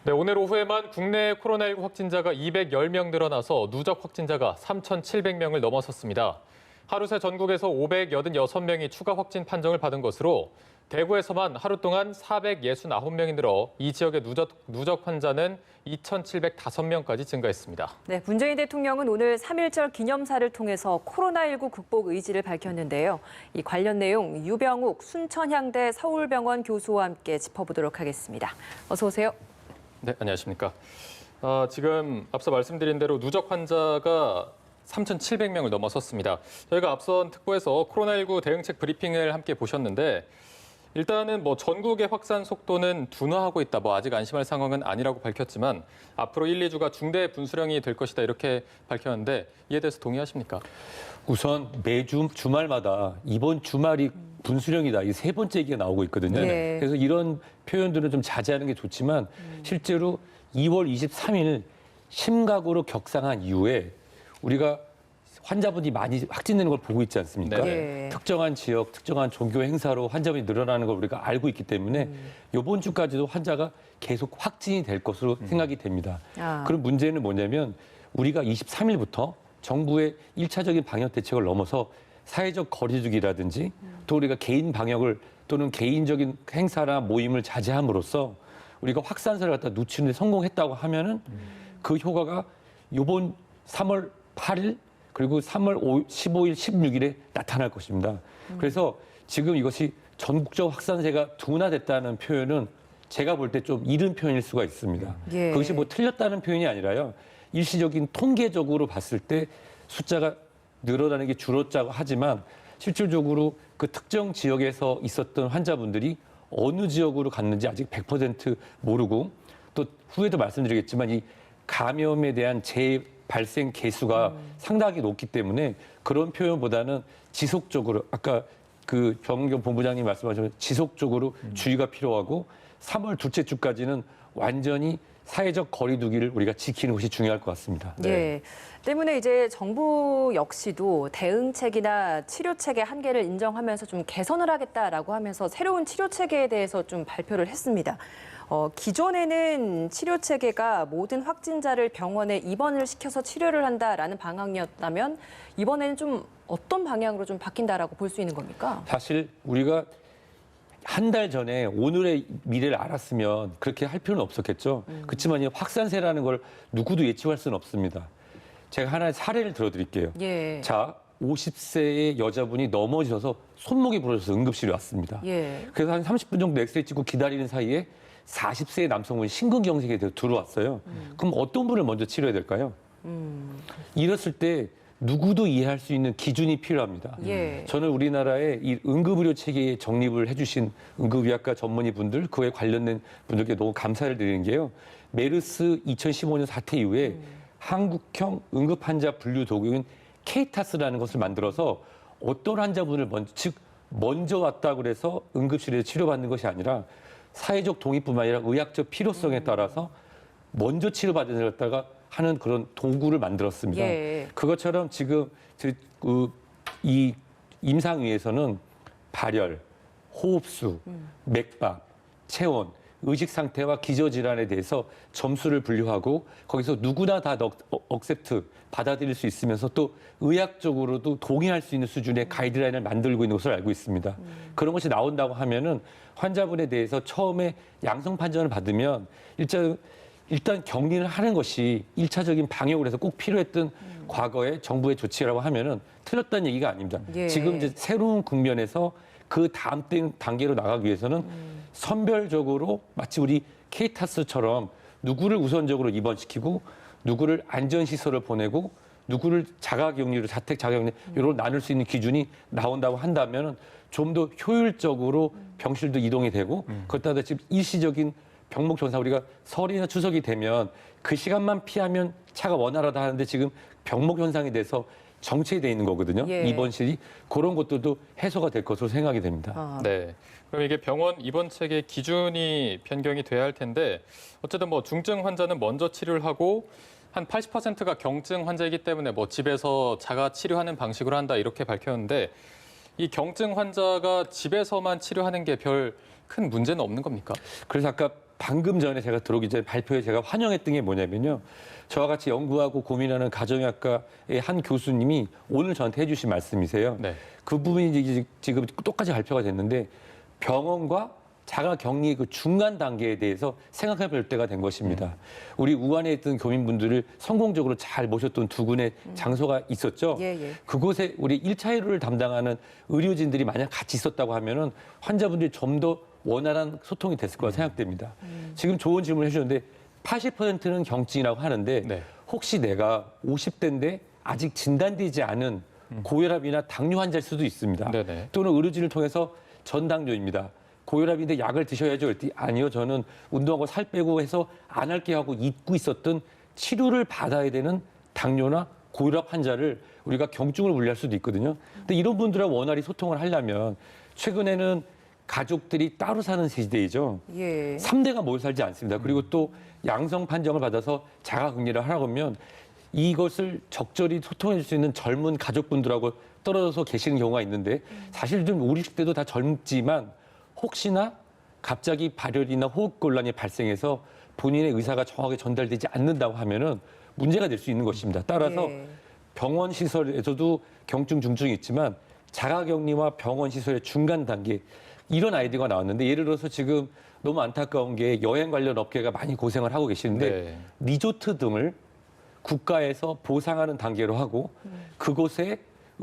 네, 오늘 오후에만 국내 코로나19 확진자가 210명 늘어나서 누적 확진자가 3,700명을 넘어섰습니다. 하루 새 전국에서 586명이 추가 확진 판정을 받은 것으로 대구에서만 하루 동안 469명이 늘어 이 지역의 누적 환자는 2,705명까지 증가했습니다. 네, 문재인 대통령은 오늘 3.1절 기념사를 통해서 코로나19 극복 의지를 밝혔는데요. 이 관련 내용 유병욱 순천향대 서울병원 교수와 함께 짚어보도록 하겠습니다. 어서 오세요. 네, 안녕하십니까. 지금 앞서 말씀드린 대로 누적 환자가 3,700명을 넘어섰습니다. 저희가 앞선 특보에서 코로나19 대응책 브리핑을 함께 보셨는데 일단은 전국의 확산 속도는 둔화하고 있다. 아직 안심할 상황은 아니라고 밝혔지만 앞으로 1, 2주가 중대 분수령이 될 것이다. 이렇게 밝혔는데 이에 대해서 동의하십니까? 우선 매주 주말마다 이번 주말이 분수령이다. 이 세 번째 얘기가 나오고 있거든요. 네. 그래서 이런 표현들은 좀 자제하는 게 좋지만 실제로 2월 23일 심각으로 격상한 이후에 우리가 환자분이 많이 확진되는 걸 보고 있지 않습니까? 네. 특정한 지역, 특정한 종교 행사로 환자분이 늘어나는 걸 우리가 알고 있기 때문에 이번 주까지도 환자가 계속 확진이 될 것으로 생각이 됩니다. 그럼 문제는 뭐냐면 우리가 23일부터 정부의 1차적인 방역 대책을 넘어서 사회적 거리두기라든지 또 우리가 개인 방역을 또는 개인적인 행사나 모임을 자제함으로써 우리가 확산세를 갖다 늦추는 데 성공했다고 하면은 그 효과가 이번 3월 8일 그리고 3월 15일, 16일에 나타날 것입니다. 그래서 지금 이것이 전국적 확산세가 둔화됐다는 표현은 제가 볼 때 좀 이른 표현일 수가 있습니다. 예. 그것이 틀렸다는 표현이 아니라요. 일시적인 통계적으로 봤을 때 숫자가 늘어나는 게 줄었다고 하지만 실질적으로 그 특정 지역에서 있었던 환자분들이 어느 지역으로 갔는지 아직 100% 모르고 또 후에도 말씀드리겠지만 이 감염에 대한 재발생 개수가 상당히 높기 때문에 그런 표현보다는 지속적으로 아까 그 정은경 본부장님 말씀하신 지속적으로 주의가 필요하고 3월 둘째 주까지는 완전히 사회적 거리두기를 우리가 지키는 것이 중요할 것 같습니다. 네. 예. 때문에 이제 정부 역시도 대응책이나 치료책의 한계를 인정하면서 좀 개선을 하겠다라고 하면서 새로운 치료체계에 대해서 좀 발표를 했습니다. 기존에는 치료체계가 모든 확진자를 병원에 입원을 시켜서 치료를 한다라는 방향이었다면 이번에는 좀 어떤 방향으로 좀 바뀐다라고 볼 수 있는 겁니까? 사실 우리가 한 달 전에 오늘의 미래를 알았으면 그렇게 할 필요는 없었겠죠. 그렇지만 이 확산세라는 걸 누구도 예측할 수는 없습니다. 제가 하나의 사례를 들어드릴게요. 예. 자, 50세의 여자분이 넘어져서 손목이 부러져서 응급실에 왔습니다. 예. 그래서 한 30분 정도 엑스레이 찍고 기다리는 사이에 40세의 남성분이 심근경색에 들어왔어요. 그럼 어떤 분을 먼저 치료해야 될까요? 이랬을 때 누구도 이해할 수 있는 기준이 필요합니다. 예. 저는 우리나라의 이 응급의료 체계에 정립을 해주신 응급의학과 전문의 분들, 그에 관련된 분들께 너무 감사를 드리는 게요. 메르스 2015년 사태 이후에 한국형 응급환자 분류 도구인 케이타스라는 것을 만들어서 어떤 환자분을 먼저 왔다고 그래서 응급실에서 치료받는 것이 아니라 사회적 동의뿐만 아니라 의학적 필요성에 따라서 먼저 치료받는 데를 갖다가 하는 그런 도구를 만들었습니다. 예. 그것처럼 지금 이 임상위에서는 발열, 호흡수, 맥박, 체온, 의식 상태와 기저질환에 대해서 점수를 분류하고 거기서 누구나 다 억셉트 받아들일 수 있으면서 또 의학적으로도 동의할 수 있는 수준의 가이드라인을 만들고 있는 것을 알고 있습니다. 그런 것이 나온다고 하면은 환자분에 대해서 처음에 양성 판정을 받으면 일단 격리를 하는 것이 1차적인 방역을 해서 꼭 필요했던 과거의 정부의 조치라고 하면은 틀렸다는 얘기가 아닙니다. 예. 지금 이제 새로운 국면에서 그 다음 단계로 나가기 위해서는 선별적으로 마치 우리 케이타스처럼 누구를 우선적으로 입원시키고 누구를 안전시설을 보내고 누구를 자가격리로 자택 자가격리 이런 나눌 수 있는 기준이 나온다고 한다면 좀 더 효율적으로 병실도 이동이 되고 그렇다 지금 일시적인 병목 전사 우리가 설이나 추석이 되면 그 시간만 피하면 차가 원활하다 하는데 지금 병목 현상이 돼서 정체돼 있는 거거든요. 예. 입원실이 그런 것들도 해소가 될 것으로 생각이 됩니다. 네. 그럼 이게 병원 입원 체계 기준이 변경이 돼야 할 텐데 어쨌든 중증 환자는 먼저 치료를 하고 한 80%가 경증 환자이기 때문에 집에서 자가 치료하는 방식으로 한다 이렇게 밝혔는데 이 경증 환자가 집에서만 치료하는 게 별 큰 문제는 없는 겁니까? 그래서 아까 방금 전에 제가 들어오기 전에 발표에 제가 환영했던 게 뭐냐면요. 저와 같이 연구하고 고민하는 가정의학과의 한 교수님이 오늘 저한테 해주신 말씀이세요. 네. 그 부분이 지금 똑같이 발표가 됐는데 병원과 자가격리 그 중간 단계에 대해서 생각해 볼 때가 된 것입니다. 우리 우한에 있던 교민분들을 성공적으로 잘 모셨던 두 군의 장소가 있었죠. 예, 예. 그곳에 우리 1차 의료를 담당하는 의료진들이 만약 같이 있었다고 하면은 환자분들이 좀 더 원활한 소통이 됐을 거라 생각됩니다. 지금 좋은 질문을 해주셨는데 80%는 경증이라고 하는데 네. 혹시 내가 50대인데 아직 진단되지 않은 고혈압이나 당뇨 환자일 수도 있습니다. 네네. 또는 의료진을 통해서 전당뇨입니다. 고혈압인데 약을 드셔야죠. 그랬더니 아니요. 저는 운동하고 살 빼고 해서 안 할게 하고 잊고 있었던 치료를 받아야 되는 당뇨나 고혈압 환자를 우리가 경증으로 분류할 수도 있거든요. 근데 이런 분들하고 원활히 소통을 하려면 최근에는 가족들이 따로 사는 시대이죠. 예. 3대가 모여 살지 않습니다. 그리고 또 양성 판정을 받아서 자가격리를 하라고 하면 이것을 적절히 소통해 줄 수 있는 젊은 가족분들하고 떨어져서 계시는 경우가 있는데 사실 좀 5, 60대도 다 젊지만 혹시나 갑자기 발열이나 호흡곤란이 발생해서 본인의 의사가 정확하게 전달되지 않는다고 하면은 문제가 될 수 있는 것입니다. 따라서 예. 병원 시설에서도 경증, 중증이 있지만 자가격리와 병원 시설의 중간 단계 이런 아이디어가 나왔는데 예를 들어서 지금 너무 안타까운 게 여행 관련 업계가 많이 고생을 하고 계시는데 네. 리조트 등을 국가에서 보상하는 단계로 하고 그곳에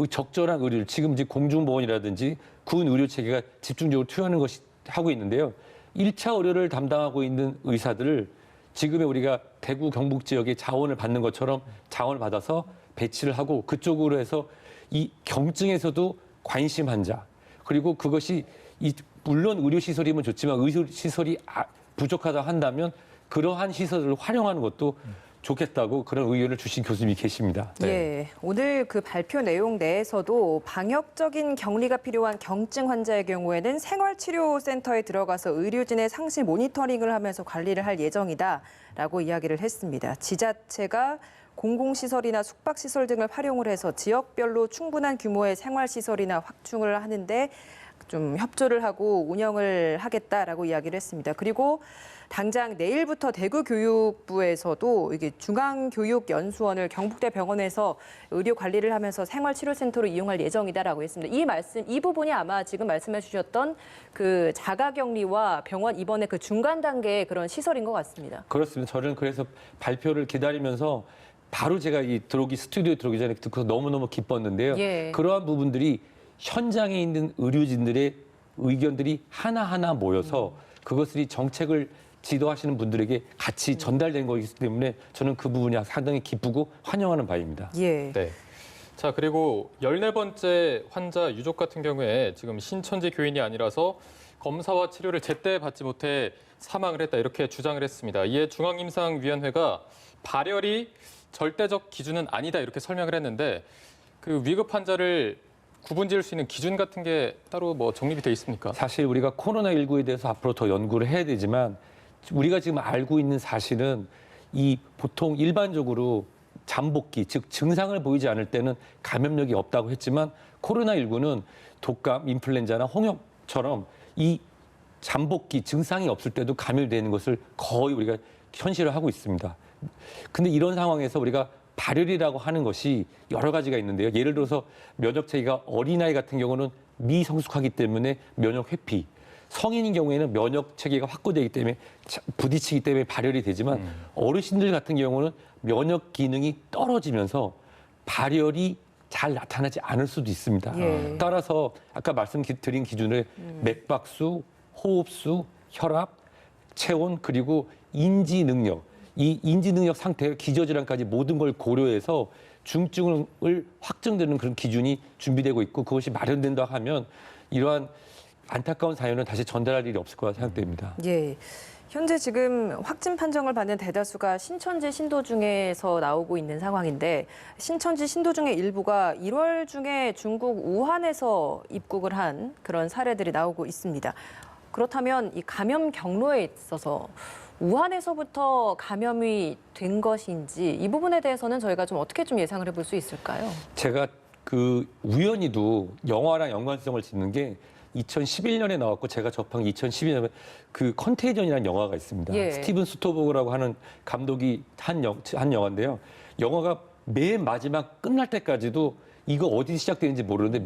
적절한 의료를 지금 이제 공중보건이라든지 군 의료 체계가 집중적으로 투여하는 것이 하고 있는데요. 1차 의료를 담당하고 있는 의사들을 지금의 우리가 대구 경북 지역의 자원을 받는 것처럼 자원을 받아서 배치를 하고 그쪽으로 해서 이 경증에서도 관심 환자 그리고 그것이 물론 의료 시설이면 좋지만 의료 시설이 부족하다 한다면 그러한 시설을 활용하는 것도 좋겠다고 그런 의견을 주신 교수님이 계십니다. 네. 예, 오늘 그 발표 내용 내에서도 방역적인 격리가 필요한 경증 환자의 경우에는 생활치료센터에 들어가서 의료진의 상시 모니터링을 하면서 관리를 할 예정이다라고 이야기를 했습니다. 지자체가 공공시설이나 숙박시설 등을 활용을 해서 지역별로 충분한 규모의 생활시설이나 확충을 하는데 좀 협조를 하고 운영을 하겠다라고 이야기를 했습니다. 그리고 당장 내일부터 대구교육부에서도 이게 중앙교육연수원을 경북대 병원에서 의료 관리를 하면서 생활치료센터로 이용할 예정이다라고 했습니다. 이 부분이 아마 지금 말씀해 주셨던 그 자가격리와 병원 입원의 그 중간 단계의 그런 시설인 것 같습니다. 그렇습니다. 저는 그래서 발표를 기다리면서 바로 제가 스튜디오에 들어오기 전에 듣고 너무너무 기뻤는데요. 예. 그러한 부분들이 현장에 있는 의료진들의 의견들이 하나하나 모여서 그것을 정책을 지도하시는 분들에게 같이 전달된 거기 때문에 저는 그 부분이 상당히 기쁘고 환영하는 바입니다. 예. 네. 자, 그리고 14번째 환자 유족 같은 경우에 지금 신천지 교인이 아니라서 검사와 치료를 제때 받지 못해 사망을 했다 이렇게 주장을 했습니다. 이에 중앙임상위원회가 발열이 절대적 기준은 아니다 이렇게 설명을 했는데 그 위급 환자를 구분 지을 수 있는 기준 같은 게 따로 뭐 정립이 돼 있습니까? 사실 우리가 코로나19에 대해서 앞으로 더 연구를 해야 되지만 우리가 지금 알고 있는 사실은 이 보통 일반적으로 잠복기, 즉 증상을 보이지 않을 때는 감염력이 없다고 했지만 코로나19는 독감, 인플루엔자나 홍역처럼 이 잠복기, 증상이 없을 때도 감염되는 것을 거의 우리가 현실화하고 있습니다. 근데 이런 상황에서 우리가 발열이라고 하는 것이 여러 가지가 있는데요. 예를 들어서 면역체계가 어린아이 같은 경우는 미성숙하기 때문에 면역 회피, 성인인 경우에는 면역 체계가 확고되기 때문에 부딪히기 때문에 발열이 되지만 어르신들 같은 경우는 면역 기능이 떨어지면서 발열이 잘 나타나지 않을 수도 있습니다. 예. 따라서 아까 말씀드린 기준을 맥박수, 호흡수, 혈압, 체온 그리고 인지 능력, 이 인지 능력 상태, 기저질환까지 모든 걸 고려해서 중증을 확정되는 그런 기준이 준비되고 있고 그것이 마련된다 하면 이러한 안타까운 사연은 다시 전달할 일이 없을 거라 생각됩니다. 예. 현재 지금 확진 판정을 받는 대다수가 신천지 신도 중에서 나오고 있는 상황인데 신천지 신도 중의 일부가 1월 중에 중국 우한에서 입국을 한 그런 사례들이 나오고 있습니다. 그렇다면 이 감염 경로에 있어서 우한에서부터 감염이 된 것인지 이 부분에 대해서는 저희가 좀 어떻게 좀 예상을 해볼 수 있을까요? 제가 그 우연히도 영화랑 연관성을 짓는 게 2011년에 나왔고 제가 접한 게 2012년에 그 컨테이전이라는 영화가 있습니다. 예. 스티븐 스토버그라고 하는 감독이 한 영화인데요. 영화가 맨 마지막 끝날 때까지도 이거 어디 시작되는지 모르는데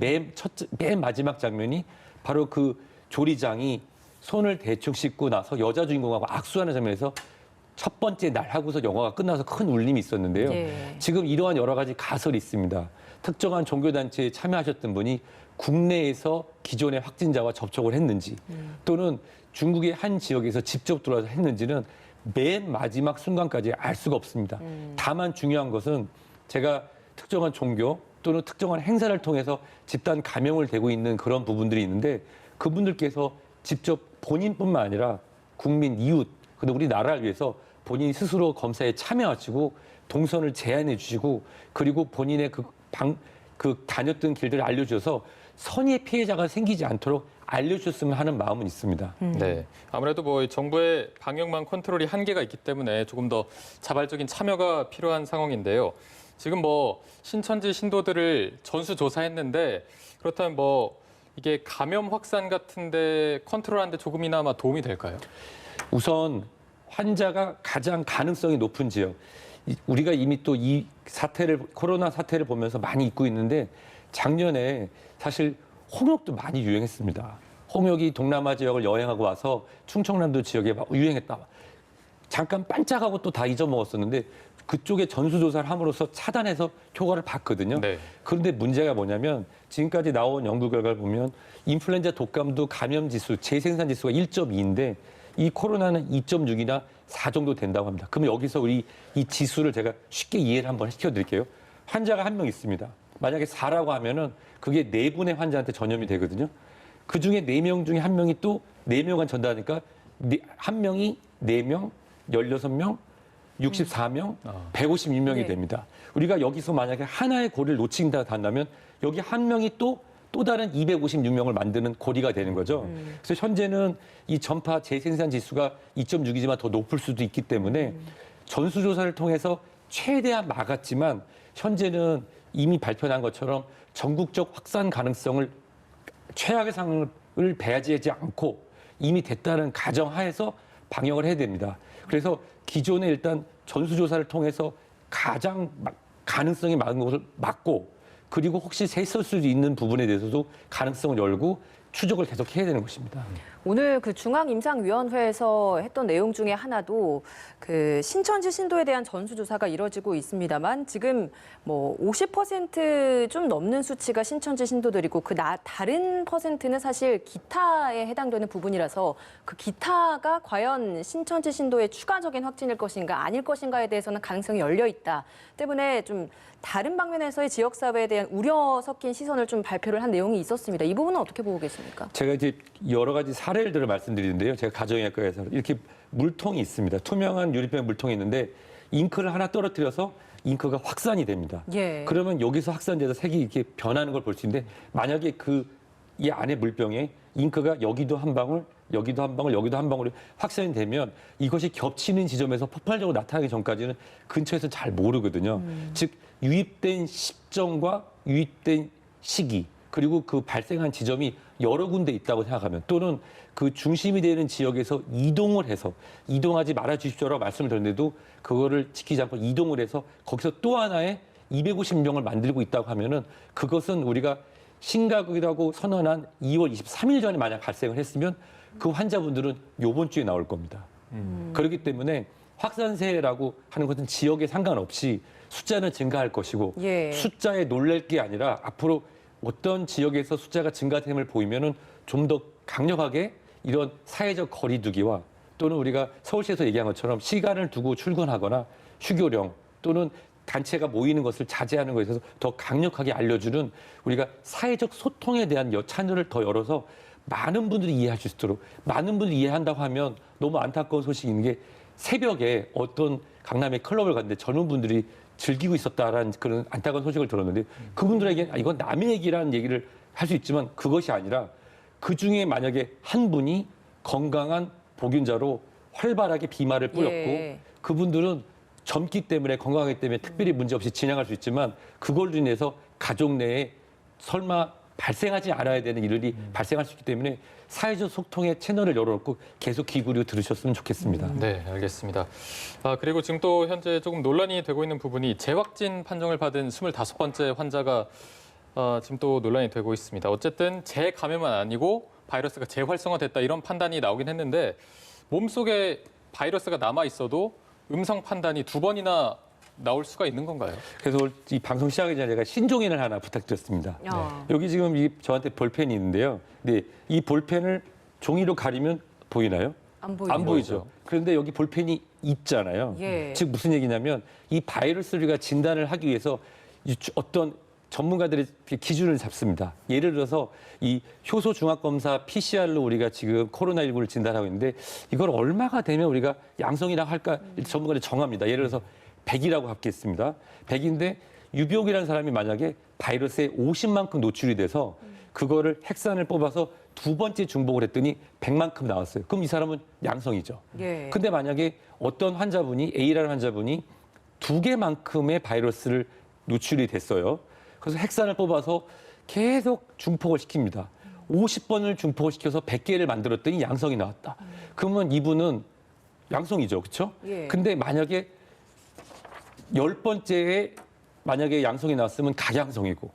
맨 마지막 장면이 바로 그 조리장이 손을 대충 씻고 나서 여자 주인공하고 악수하는 장면에서 첫 번째 날 하고서 영화가 끝나서 큰 울림이 있었는데요. 예. 지금 이러한 여러 가지 가설이 있습니다. 특정한 종교단체에 참여하셨던 분이 국내에서 기존의 확진자와 접촉을 했는지 또는 중국의 한 지역에서 직접 들어와서 했는지는 맨 마지막 순간까지 알 수가 없습니다. 다만 중요한 것은 제가 특정한 종교 또는 특정한 행사를 통해서 집단 감염을 되고 있는 그런 부분들이 있는데 그분들께서 직접 본인뿐만 아니라 국민, 이웃, 근데 우리나라를 위해서 본인 스스로 검사에 참여하시고 동선을 제안해 주시고 그리고 본인의 그 다녔던 길들을 알려주셔서 선의의 피해자가 생기지 않도록 알려주셨으면 하는 마음은 있습니다. 네, 아무래도 뭐 정부의 방역망 컨트롤이 한계가 있기 때문에 조금 더 자발적인 참여가 필요한 상황인데요. 지금 뭐 신천지 신도들을 전수조사했는데 그렇다면 뭐 이게 감염 확산 같은데 컨트롤하는데 조금이나마 도움이 될까요? 우선 환자가 가장 가능성이 높은 지역, 우리가 이미 또 이 코로나 사태를 보면서 많이 잊고 있는데 작년에 사실 홍역도 많이 유행했습니다. 홍역이 동남아 지역을 여행하고 와서 충청남도 지역에 막 유행했다. 잠깐 반짝하고 또 다 잊어먹었었는데 그쪽에 전수조사를 함으로써 차단해서 효과를 봤거든요. 네. 그런데 문제가 뭐냐면 지금까지 나온 연구 결과를 보면 인플루엔자 독감도 감염 지수, 재생산 지수가 1.2인데 이 코로나는 2.6이나 4 정도 된다고 합니다. 그럼 여기서 우리 이 지수를 제가 쉽게 이해를 한번 시켜드릴게요. 환자가 한 명 있습니다. 만약에 4라고 하면은 그게 4분의 환자한테 전염이 되거든요. 그 중에 4명 중에 한 명이 또 4명한 전달하니까 한 명이 4명, 16명, 64명, 156명이 네. 됩니다. 우리가 여기서 만약에 하나의 고리를 놓친다 한다면 여기 한 명이 또 다른 256명을 만드는 고리가 되는 거죠. 그래서 현재는 이 전파 재생산 지수가 2.6이지만 더 높을 수도 있기 때문에 전수조사를 통해서 최대한 막았지만 현재는 이미 발표한 것처럼 전국적 확산 가능성을 최악의 상황을 배제하지 않고 이미 됐다는 가정하에서 방역을 해야 됩니다. 그래서 기존에 일단 전수조사를 통해서 가장 가능성이 많은 것을 막고 그리고 혹시 샜을 수도 있는 부분에 대해서도 가능성을 열고 추적을 계속 해야 되는 것입니다. 오늘 그 중앙임상위원회에서 했던 내용 중에 하나도 그 신천지 신도에 대한 전수조사가 이뤄지고 있습니다만 지금 뭐 50%좀 넘는 수치가 신천지 신도들이고 다른 퍼센트는 사실 기타에 해당되는 부분이라서 그 기타가 과연 신천지 신도의 추가적인 확진일 것인가 아닐 것인가에 대해서는 가능성이 열려 있다. 때문에 좀 다른 방면에서의 지역사회에 대한 우려 섞인 시선을 좀 발표를 한 내용이 있었습니다. 이 부분은 어떻게 보고 계십니까? 제가 이제 여러 가지 사례를 들어 말씀드리는데요. 제가 가정의학과에서 이렇게 물통이 있습니다. 투명한 유리병 물통이 있는데 잉크를 하나 떨어뜨려서 잉크가 확산이 됩니다. 예. 그러면 여기서 확산돼서 색이 이렇게 변하는 걸 볼 수 있는데 만약에 이 안에 물병에 잉크가 여기도 한 방울, 여기도 한 방울, 여기도 한 방울이 확산이 되면 이것이 겹치는 지점에서 폭발적으로 나타나기 전까지는 근처에서 잘 모르거든요. 즉 유입된 시점과 유입된 시기 그리고 그 발생한 지점이 여러 군데 있다고 생각하면 또는 그 중심이 되는 지역에서 이동하지 말아 주십시오라고 말씀을 드렸는데도 그거를 지키지 않고 이동을 해서 거기서 또 하나의 250명을 만들고 있다고 하면은 그것은 우리가 심각이라고 선언한 2월 23일 전에 만약 발생을 했으면 그 환자분들은 요번 주에 나올 겁니다. 그렇기 때문에 확산세라고 하는 것은 지역에 상관없이 숫자는 증가할 것이고 예. 숫자에 놀랄 게 아니라 앞으로 어떤 지역에서 숫자가 증가됨을 보이면은 좀 더 강력하게 이런 사회적 거리두기와 또는 우리가 서울시에서 얘기한 것처럼 시간을 두고 출근하거나 휴교령 또는 단체가 모이는 것을 자제하는 것에 있어서 더 강력하게 알려주는 우리가 사회적 소통에 대한 채널을 더 열어서 많은 분들이 이해할 수 있도록 많은 분들이 이해한다고 하면 너무 안타까운 소식이 있는 게 새벽에 어떤 강남의 클럽을 갔는데 젊은 분들이 즐기고 있었다라는 그런 안타까운 소식을 들었는데 그분들에게 이건 남의 얘기라는 얘기를 할 수 있지만 그것이 아니라 그중에 만약에 한 분이 건강한 복균자로 활발하게 비말을 뿌렸고 예. 그분들은 젊기 때문에 건강하기 때문에 특별히 문제없이 진행할 수 있지만 그걸로 인해서 가족 내에 설마 발생하지 않아야 되는 일들이 발생할 수 있기 때문에 사회적 소통의 채널을 열어놓고 계속 귀 기울여 들으셨으면 좋겠습니다. 네, 알겠습니다. 그리고 지금 또 현재 조금 논란이 되고 있는 부분이 재확진 판정을 받은 25번째 환자가 지금 또 논란이 되고 있습니다. 어쨌든 재감염은 아니고 바이러스가 재활성화됐다 이런 판단이 나오긴 했는데 몸속에 바이러스가 남아 있어도 음성 판단이 2번이나 나올 수가 있는 건가요? 그래서 오늘 이 방송 시작하기 전에 제가 신종인을 하나 부탁드렸습니다. 여기 지금 저한테 볼펜이 있는데요. 근데 이 볼펜을 종이로 가리면 보이나요? 안 보이죠. 안 보이죠. 그런데 여기 볼펜이 있잖아요. 예. 즉 무슨 얘기냐면 이 바이러스를 우리가 진단을 하기 위해서 어떤 전문가들의 기준을 잡습니다. 예를 들어서 이 효소 중합 검사 PCR로 우리가 지금 코로나19를 진단하고 있는데 이걸 얼마가 되면 우리가 양성이라고 할까 전문가들이 정합니다. 예를 들어서 100이라고 하겠습니다. 100인데 유병이라는 사람이 만약에 바이러스에 50만큼 노출이 돼서 그거를 핵산을 뽑아서 2번째 중복을 했더니 100만큼 나왔어요. 그럼 이 사람은 양성이죠. 예. 근데 만약에 어떤 환자분이 A라는 환자분이 2개만큼의 바이러스를 노출이 됐어요. 그래서 핵산을 뽑아서 계속 중폭을 시킵니다. 50번을 중폭을 시켜서 100개를 만들었더니 양성이 나왔다. 그러면 이분은 양성이죠. 그렇죠? 예. 근데 만약에 10번째에 만약에 양성이 나왔으면 가양성이고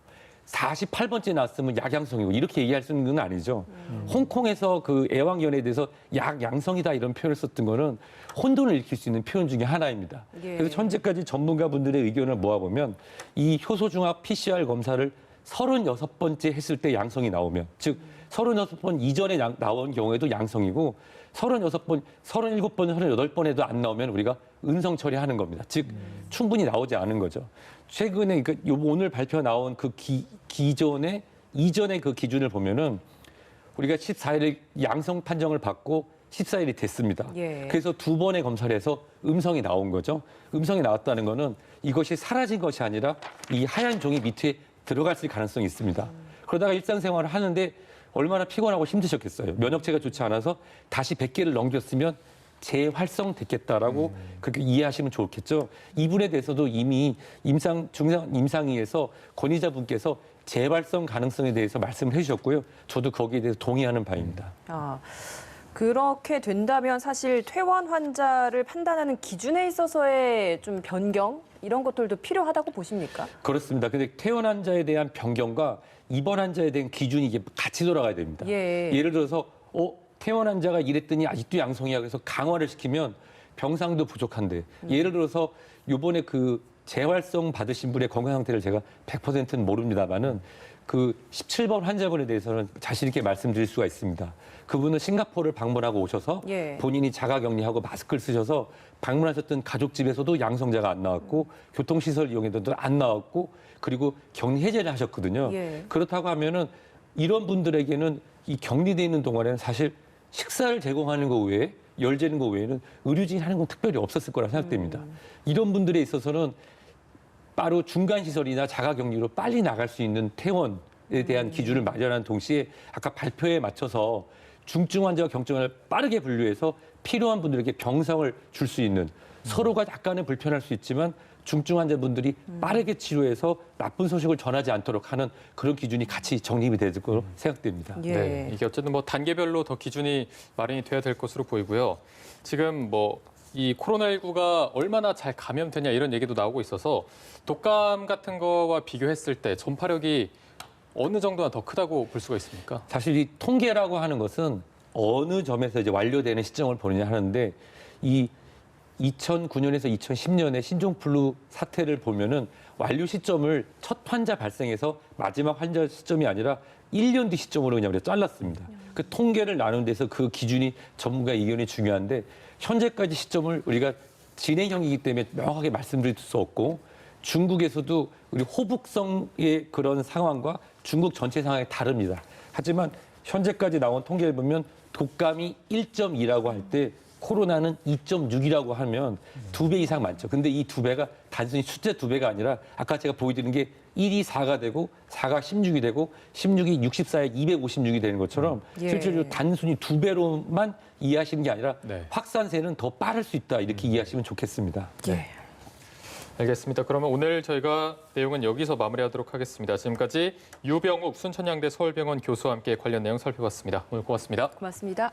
48번째 나왔으면 약양성이고 이렇게 얘기할 수 있는 건 아니죠. 홍콩에서 그 애왕연에 대해서 약양성이다 이런 표현을 썼던 거는 혼돈을 일으킬 수 있는 표현 중에 하나입니다. 예. 그래서 현재까지 전문가분들의 의견을 모아보면 이 효소중합 PCR 검사를 36번째 했을 때 양성이 나오면 즉 36번 이전에 나온 경우에도 양성이고 36번, 37번, 38번에도 안 나오면 우리가 은성 처리하는 겁니다. 즉 충분히 나오지 않은 거죠. 최근에 오늘 발표 나온 그 이전의 그 기준을 보면은 우리가 14일에 양성 판정을 받고 14일이 됐습니다. 예. 그래서 2번의 검사를 해서 음성이 나온 거죠. 음성이 나왔다는 거는 이것이 사라진 것이 아니라 이 하얀 종이 밑에 들어갔을 가능성이 있습니다. 그러다가 일상생활을 하는데 얼마나 피곤하고 힘드셨겠어요. 면역체가 좋지 않아서 다시 100개를 넘겼으면 재활성됐겠다라고 그렇게 이해하시면 좋겠죠. 이분에 대해서도 이미 임상위에서 권위자분께서 재발성 가능성에 대해서 말씀을 해주셨고요. 저도 거기에 대해서 동의하는 바입니다. 그렇게 된다면 사실 퇴원 환자를 판단하는 기준에 있어서의 좀 변경 이런 것들도 필요하다고 보십니까? 그렇습니다. 근데 퇴원 환자에 대한 변경과 입원 환자에 대한 기준이 이게 같이 돌아가야 됩니다. 예. 예를 들어서 퇴원 환자가 이랬더니 아직도 양성이야 그래서 강화를 시키면 병상도 부족한데 예를 들어서 요번에 그 재활성 받으신 분의 건강 상태를 제가 100%는 모릅니다만은 그 17번 환자분에 대해서는 자신 있게 말씀드릴 수가 있습니다. 그분은 싱가포르를 방문하고 오셔서 예. 본인이 자가격리하고 마스크를 쓰셔서 방문하셨던 가족집에서도 양성자가 안 나왔고 교통시설 이용했는데도 안 나왔고 그리고 격리 해제를 하셨거든요. 예. 그렇다고 하면은 이런 분들에게는 이 격리돼 있는 동안에는 사실 식사를 제공하는 거 외에 열 재는 거 외에는 의료진이 하는 건 특별히 없었을 거라 생각됩니다. 이런 분들에 있어서는 바로 중간시설이나 자가격리로 빨리 나갈 수 있는 퇴원에 대한 기준을 마련하는 동시에 아까 발표에 맞춰서 중증 환자와 경증 환자를 빠르게 분류해서 필요한 분들에게 병상을 줄 수 있는 서로가 약간은 불편할 수 있지만 중증 환자분들이 빠르게 치료해서 나쁜 소식을 전하지 않도록 하는 그런 기준이 같이 정립이 될 거로 생각됩니다. 예. 네, 이게 어쨌든 뭐 단계별로 더 기준이 마련이 돼야 될 것으로 보이고요. 지금 뭐 이 코로나19가 얼마나 잘 감염되냐 이런 얘기도 나오고 있어서 독감 같은 거와 비교했을 때 전파력이 어느 정도나 더 크다고 볼 수가 있습니까? 사실 이 통계라고 하는 것은 어느 점에서 이제 완료되는 시점을 보느냐 하는데 이 2009년에서 2010년에 신종플루 사태를 보면은 완료 시점을 첫 환자 발생해서 마지막 환자 시점이 아니라 1년 뒤 시점으로 그냥 우리가 잘랐습니다. 그 통계를 나눈 데서 그 기준이 전문가 의견이 중요한데 현재까지 시점을 우리가 진행형이기 때문에 명확하게 말씀드릴 수 없고 중국에서도 우리 호북성의 그런 상황과 중국 전체 상황이 다릅니다. 하지만 현재까지 나온 통계를 보면 독감이 1.2라고 할 때 코로나는 2.6이라고 하면 2배 이상 많죠. 근데 이 2배가 단순히 숫자 2배가 아니라 아까 제가 보여드린 게 1이 4가 되고 4가 16이 되고 16이 64에 256이 되는 것처럼 예. 실제로 단순히 2배로만 이해하시는 게 아니라 네. 확산세는 더 빠를 수 있다 이렇게 이해하시면 좋겠습니다. 예. 알겠습니다. 그러면 오늘 저희가 내용은 여기서 마무리하도록 하겠습니다. 지금까지 유병욱 순천향대 서울병원 교수와 함께 관련 내용 살펴봤습니다. 오늘 고맙습니다. 고맙습니다.